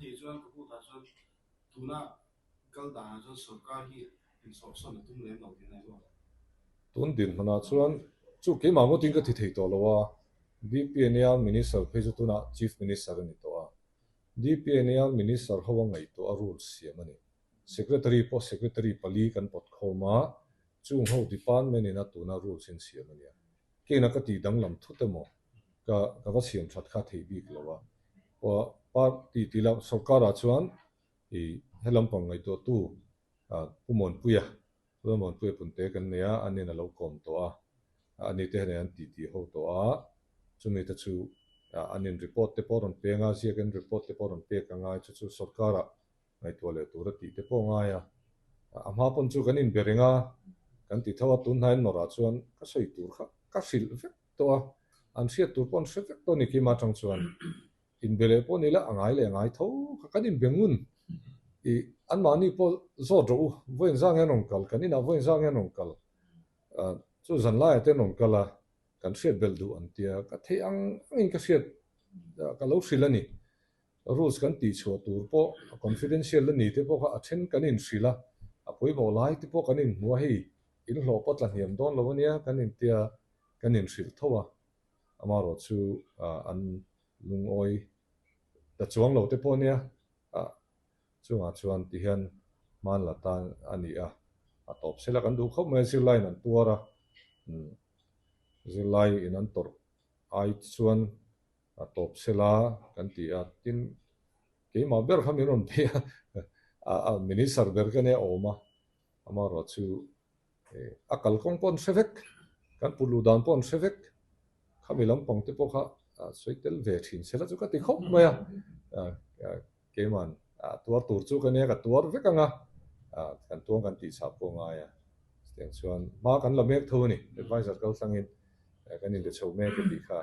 thì chuan ka pu ta chuan tuna kal da chuan sarkar hi instruction tum lem lo tin ai lo tun din hana chuan chu ke ma ngo ting ka thi thei to lawa DPNL minister pheju tuna chief minister ni to a DPNL minister hawa ngai to a rules siamani secretary post secretary pali kan pot khoma chung ho department ina tuna rules in siamani ke na ka ti dang lam thutemo ka va siam that kha thei bi lawa wa party tila sarkara chuan i helam pang ngai to tu pumon puya pumon puya punte kan nia anina lo kom to a ani te ne an ti ti ho to a chumi ta chu anin report te poron pe nga sia kan report te poron pe ka nga chu sarkara ngai to le tu ra ti te po nga ya ama pon chu kan in beringa kan ti thawa tun hain nora chuan ka sei tur kha ka sil vek to a an sia tur pon se vek to ni ki ma tang chuan in bele po ni la angai le angai tho kan in bengun i an mani po zo ro voin zang en ong kal kanina voin zang en ong kal chu zan lai te nong kala kan siat bel du an tia ka the ang in ka siat ka lo silani rules kan ti chho tur po confidential ni te po ka achen kan in sila a poi bo lai te po kan in hua hi in hlo pot la hiam don lo nia kan in tia kan in sil thowa amaro chu an lungoi ta chuang lo te po nia chunga chuan ti hian man la ta ani a top sela kan du khop mai sil lai nan tuara zilai in an tor ai chuan a top sela kan ti a tin ke ma ber khamin on pe a minister ber kan e oma amaro chu akal kong pon sevek kan pulu dan pon sevek khamilam pong te po kha soitel ve thin sela chu ka ti khop mai ke man tuar tur chu kan e ka tuar vekanga kan tuang kan ti sa po nga ya tiang chuan ma kan la mek tho ni advisor kal sangin kan in le chho me ke ti kha